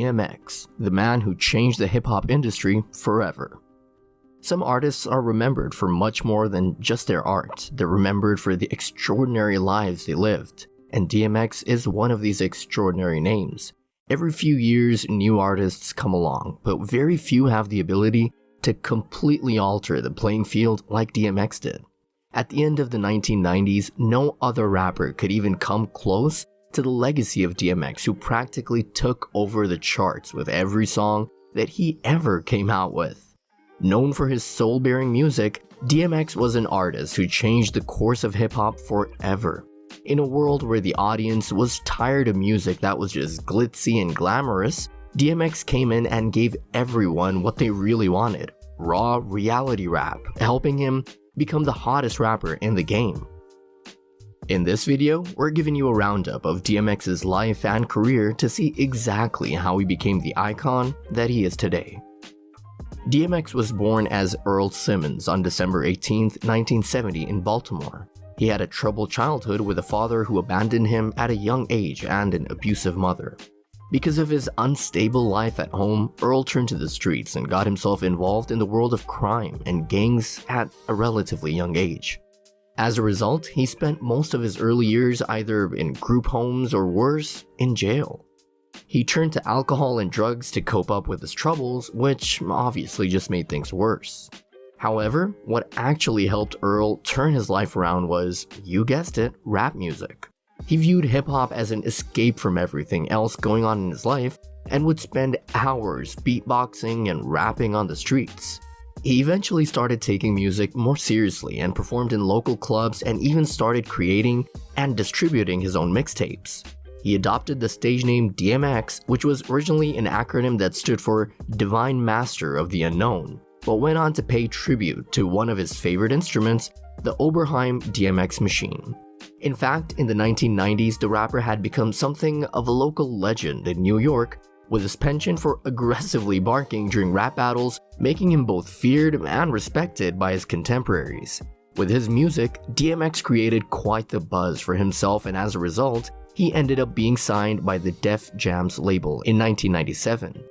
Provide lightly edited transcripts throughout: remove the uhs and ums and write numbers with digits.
DMX, the man who changed the hip-hop industry forever. Some artists are remembered for much more than just their art. They're remembered for the extraordinary lives they lived, and DMX is one of these extraordinary names. Every few years, new artists come along, but very few have the ability to completely alter the playing field like DMX did. At the end of the 1990s, no other rapper could even come close to the legacy of DMX, who practically took over the charts with every song that he ever came out with. Known for his soul-bearing music, DMX was an artist who changed the course of hip-hop forever. In a world where the audience was tired of music that was just glitzy and glamorous, DMX came in and gave everyone what they really wanted: raw reality rap, helping him become the hottest rapper in the game. In this video, we're giving you a roundup of DMX's life and career to see exactly how he became the icon that he is today. DMX was born as Earl Simmons on December 18, 1970 in Baltimore. He had a troubled childhood with a father who abandoned him at a young age and an abusive mother. Because of his unstable life at home, Earl turned to the streets and got himself involved in the world of crime and gangs at a relatively young age. As a result, he spent most of his early years either in group homes or worse, in jail. He turned to alcohol and drugs to cope up with his troubles, which obviously just made things worse. However, what actually helped Earl turn his life around was, you guessed it, rap music. He viewed hip-hop as an escape from everything else going on in his life and would spend hours beatboxing and rapping on the streets. He eventually started taking music more seriously and performed in local clubs and even started creating and distributing his own mixtapes. He adopted the stage name DMX, which was originally an acronym that stood for Divine Master of the Unknown, but went on to pay tribute to one of his favorite instruments, the Oberheim DMX machine. In fact, in the 1990s, the rapper had become something of a local legend in New York, with his penchant for aggressively barking during rap battles making him both feared and respected by his contemporaries. With his music, DMX created quite the buzz for himself, and as a result, he ended up being signed by the Def Jam's label in 1997.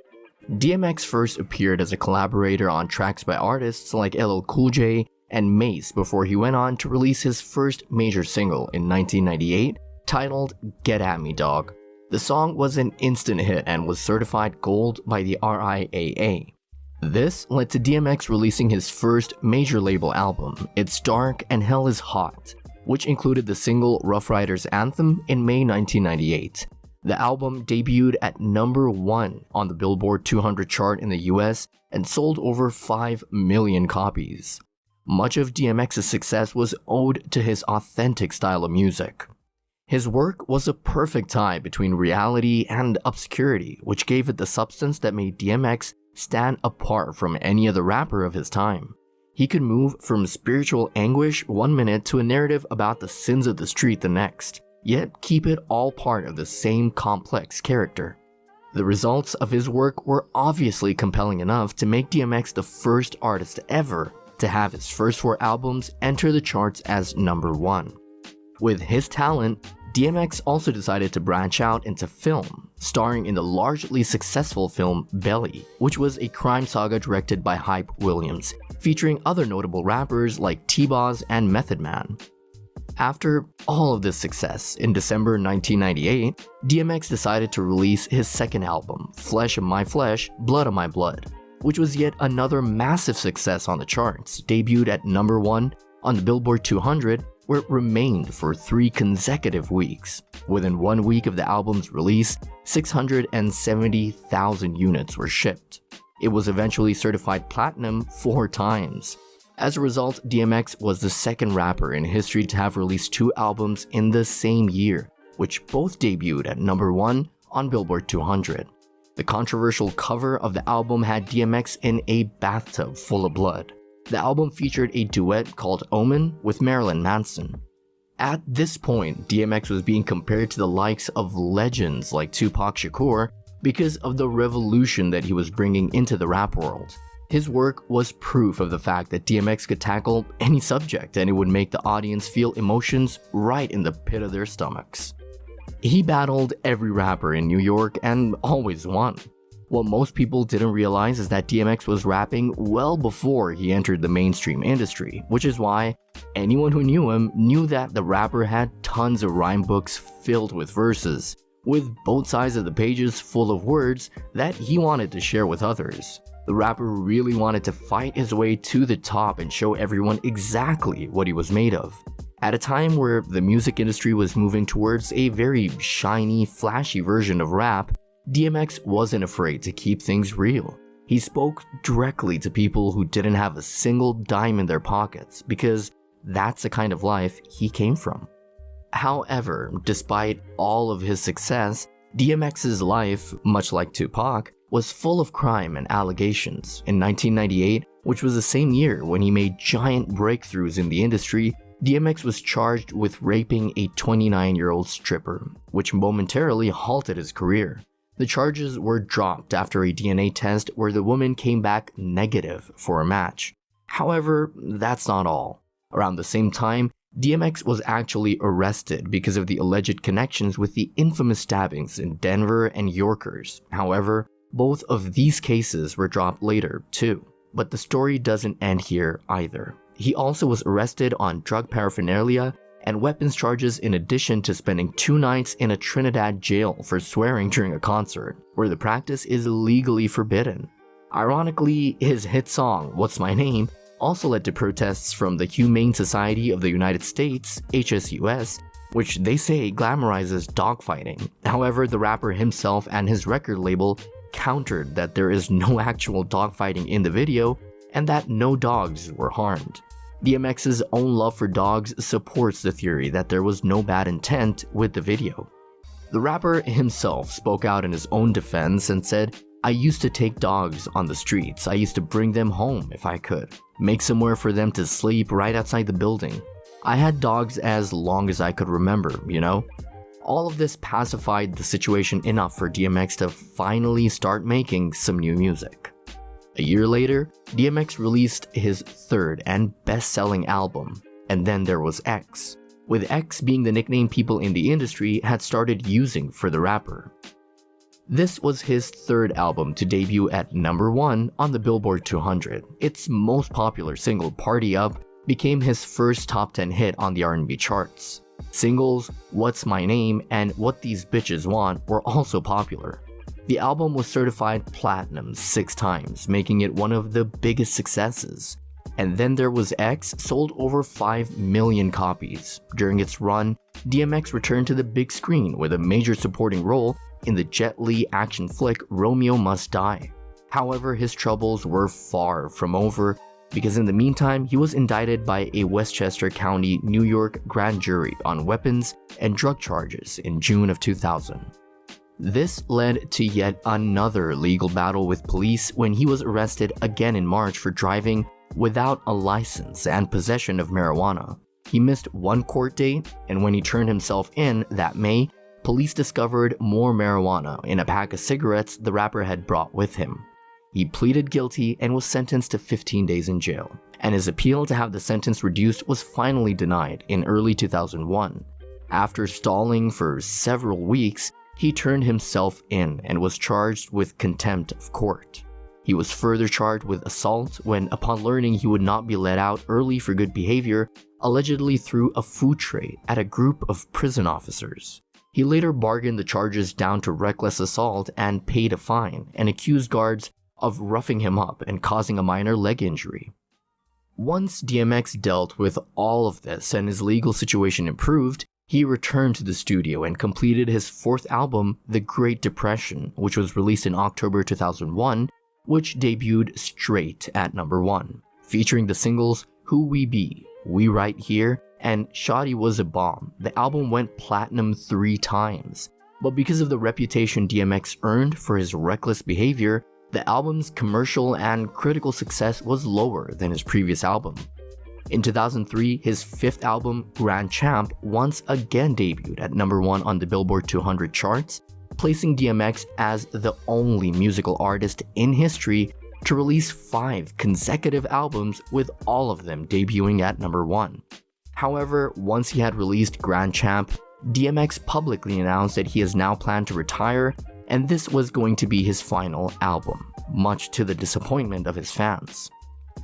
DMX first appeared as a collaborator on tracks by artists like LL Cool J and Mace before he went on to release his first major single in 1998, titled Get At Me Dog. The song was an instant hit and was certified gold by the RIAA. This led to DMX releasing his first major label album, It's Dark and Hell Is Hot, which included the single Rough Riders Anthem in May 1998. The album debuted at number 1 on the Billboard 200 chart in the US and sold over 5 million copies. Much of DMX's success was owed to his authentic style of music. His work was a perfect tie between reality and obscurity, which gave it the substance that made DMX stand apart from any other rapper of his time. He could move from spiritual anguish one minute to a narrative about the sins of the street the next, yet keep it all part of the same complex character. The results of his work were obviously compelling enough to make DMX the first artist ever to have his first 4 albums enter the charts as number 1. With his talent, DMX also decided to branch out into film, starring in the largely successful film Belly, which was a crime saga directed by Hype Williams, featuring other notable rappers like T-Boz and Method Man. After all of this success, in December 1998, DMX decided to release his second album, Flesh of My Flesh, Blood of My Blood, which was yet another massive success on the charts, debuted at number 1 on the Billboard 200, where it remained for 3 consecutive weeks. Within 1 week of the album's release, 670,000 units were shipped. It was eventually certified platinum 4 times. As a result, DMX was the second rapper in history to have released 2 albums in the same year, which both debuted at number 1 on Billboard 200. The controversial cover of the album had DMX in a bathtub full of blood. The album featured a duet called Omen with Marilyn Manson. At this point, DMX was being compared to the likes of legends like Tupac Shakur because of the revolution that he was bringing into the rap world. His work was proof of the fact that DMX could tackle any subject and it would make the audience feel emotions right in the pit of their stomachs. He battled every rapper in New York and always won. What most people didn't realize is that DMX was rapping well before he entered the mainstream industry, which is why anyone who knew him knew that the rapper had tons of rhyme books filled with verses, with both sides of the pages full of words that he wanted to share with others. The rapper really wanted to fight his way to the top and show everyone exactly what he was made of. At a time where the music industry was moving towards a very shiny, flashy version of rap, DMX wasn't afraid to keep things real. He spoke directly to people who didn't have a single dime in their pockets because that's the kind of life he came from. However, despite all of his success, DMX's life, much like Tupac, was full of crime and allegations. In 1998, which was the same year when he made giant breakthroughs in the industry, DMX was charged with raping a 29-year-old stripper, which momentarily halted his career. The charges were dropped after a DNA test where the woman came back negative for a match. However, that's not all. Around the same time, DMX was actually arrested because of the alleged connections with the infamous stabbings in Denver and Yonkers. However, both of these cases were dropped later too. But the story doesn't end here either. He also was arrested on drug paraphernalia and weapons charges in addition to spending 2 nights in a Trinidad jail for swearing during a concert, where the practice is legally forbidden. Ironically, his hit song, What's My Name, also led to protests from the Humane Society of the United States, HSUS, which they say glamorizes dogfighting. However, the rapper himself and his record label countered that there is no actual dogfighting in the video and that no dogs were harmed. DMX's own love for dogs supports the theory that there was no bad intent with the video. The rapper himself spoke out in his own defense and said, "I used to take dogs on the streets. I used to bring them home if I could, make somewhere for them to sleep right outside the building. I had dogs as long as I could remember, you know?" All of this pacified the situation enough for DMX to finally start making some new music. A year later, DMX released his third and best-selling album, and then there was X, with X being the nickname people in the industry had started using for the rapper. This was his third album to debut at #1 on the Billboard 200. Its most popular single, Party Up, became his first top 10 hit on the R&B charts. Singles, What's My Name, and What These Bitches Want were also popular. The album was certified platinum 6 times, making it one of the biggest successes. And then there was X, sold over 5 million copies. During its run, DMX returned to the big screen with a major supporting role in the Jet Li action flick Romeo Must Die. However, his troubles were far from over, because in the meantime, he was indicted by a Westchester County, New York grand jury on weapons and drug charges in June of 2000. This led to yet another legal battle with police when he was arrested again in March for driving without a license and possession of marijuana. He missed one court date, and when he turned himself in that May, police discovered more marijuana in a pack of cigarettes the rapper had brought with him. He pleaded guilty and was sentenced to 15 days in jail, and his appeal to have the sentence reduced was finally denied in early 2001. After stalling for several weeks, he turned himself in and was charged with contempt of court. He was further charged with assault when, upon learning he would not be let out early for good behavior, allegedly threw a food tray at a group of prison officers. He later bargained the charges down to reckless assault and paid a fine, and accused guards of roughing him up and causing a minor leg injury. Once DMX dealt with all of this and his legal situation improved, he returned to the studio and completed his 4th album, The Great Depression, which was released in October 2001, which debuted straight at #1, featuring the singles Who We Be, We Right Here, and Shawty Was a Bomb. The album went platinum 3 times, but because of the reputation DMX earned for his reckless behavior, the album's commercial and critical success was lower than his previous album. In 2003, his 5th album, Grand Champ, once again debuted at #1 on the Billboard 200 charts, placing DMX as the only musical artist in history to release 5 consecutive albums, with all of them debuting at #1. However, once he had released Grand Champ, DMX publicly announced that he has now planned to retire and this was going to be his final album, much to the disappointment of his fans.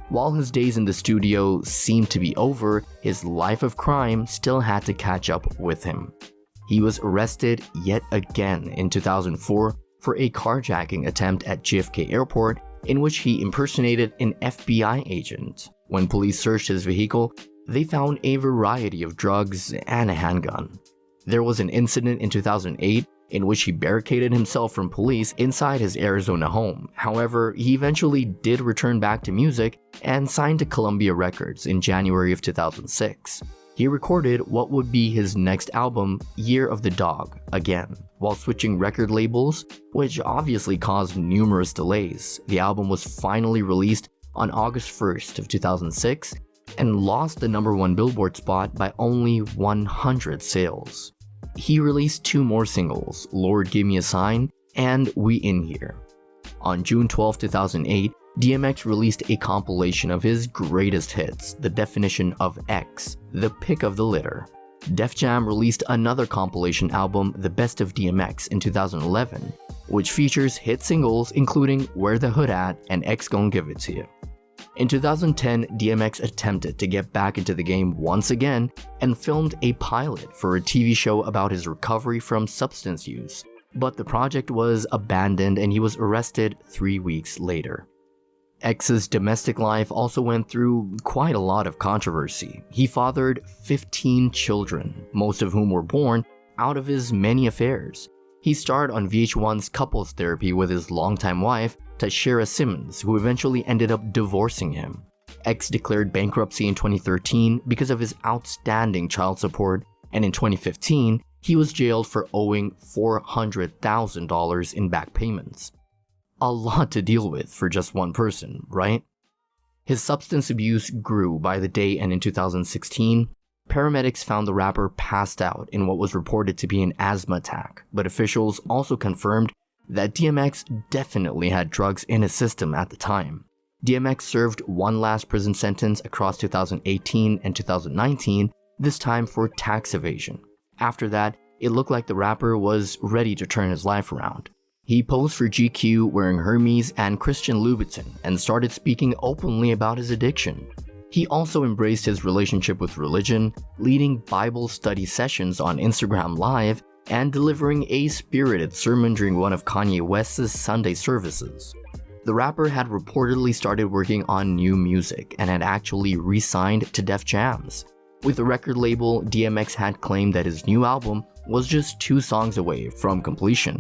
While his days in the studio seemed to be over, his life of crime still had to catch up with him. He was arrested yet again in 2004 for a carjacking attempt at JFK Airport in which he impersonated an FBI agent. When police searched his vehicle, they found a variety of drugs and a handgun. There was an incident in 2008 in which he barricaded himself from police inside his Arizona home. However, he eventually did return back to music and signed to Columbia Records in January of 2006. He recorded what would be his next album, Year of the Dog, again, while switching record labels, which obviously caused numerous delays. The album was finally released on August 1st of 2006 and lost the #1 Billboard spot by only 100 sales. He released 2 more singles, Lord Give Me a Sign and We In Here. On June 12, 2008, DMX released a compilation of his greatest hits, The Definition of X, The Pick of the Litter. Def Jam released another compilation album, The Best of DMX, in 2011, which features hit singles including Where the Hood At and X Gon' Give It To You. In 2010, DMX attempted to get back into the game once again and filmed a pilot for a TV show about his recovery from substance use, but the project was abandoned and he was arrested 3 weeks later. X's domestic life also went through quite a lot of controversy. He fathered 15 children, most of whom were born out of his many affairs. He starred on VH1's Couples Therapy with his longtime wife, Tashira Simmons, who eventually ended up divorcing him. X declared bankruptcy in 2013 because of his outstanding child support, and in 2015, he was jailed for owing $400,000 in back payments. A lot to deal with for just one person, right? His substance abuse grew by the day, and in 2016, paramedics found the rapper passed out in what was reported to be an asthma attack, but officials also confirmed that DMX definitely had drugs in his system at the time. DMX served one last prison sentence across 2018 and 2019, this time for tax evasion. After that, it looked like the rapper was ready to turn his life around. He posed for GQ wearing Hermes and Christian Louboutin and started speaking openly about his addiction. He also embraced his relationship with religion, leading Bible study sessions on Instagram Live and delivering a spirited sermon during one of Kanye West's Sunday services. The rapper had reportedly started working on new music and had actually re-signed to Def Jams. With the record label, DMX had claimed that his new album was just 2 songs away from completion.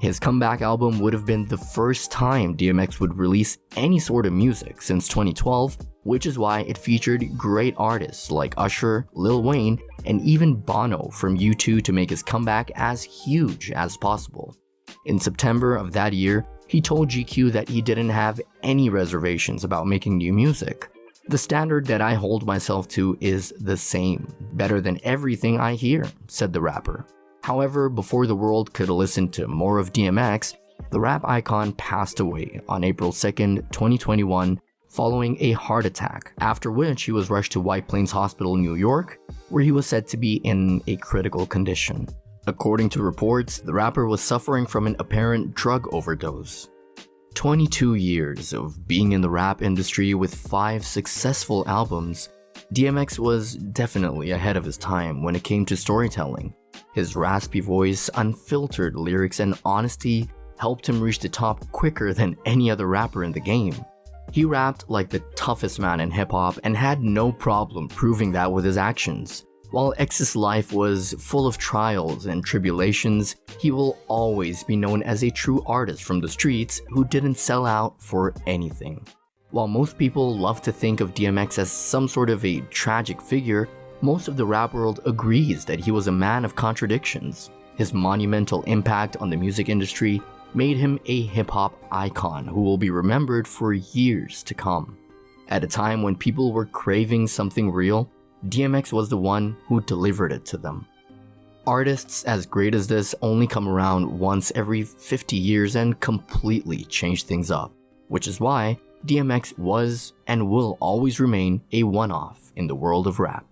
His comeback album would have been the first time DMX would release any sort of music since 2012, which is why it featured great artists like Usher, Lil Wayne, and even Bono from U2 to make his comeback as huge as possible. In September of that year, he told GQ that he didn't have any reservations about making new music. "The standard that I hold myself to is the same, better than everything I hear," said the rapper. However, before the world could listen to more of DMX, the rap icon passed away on April 2nd, 2021, following a heart attack, after which he was rushed to White Plains Hospital in New York, where he was said to be in a critical condition. According to reports, the rapper was suffering from an apparent drug overdose. 22 years of being in the rap industry with 5 successful albums, DMX was definitely ahead of his time when it came to storytelling. His raspy voice, unfiltered lyrics, and honesty helped him reach the top quicker than any other rapper in the game. He rapped like the toughest man in hip-hop and had no problem proving that with his actions. While X's life was full of trials and tribulations, he will always be known as a true artist from the streets who didn't sell out for anything. While most people love to think of DMX as some sort of a tragic figure, most of the rap world agrees that he was a man of contradictions. His monumental impact on the music industry made him a hip-hop icon who will be remembered for years to come. At a time when people were craving something real, DMX was the one who delivered it to them. Artists as great as this only come around once every 50 years and completely change things up, which is why DMX was and will always remain a one-off in the world of rap.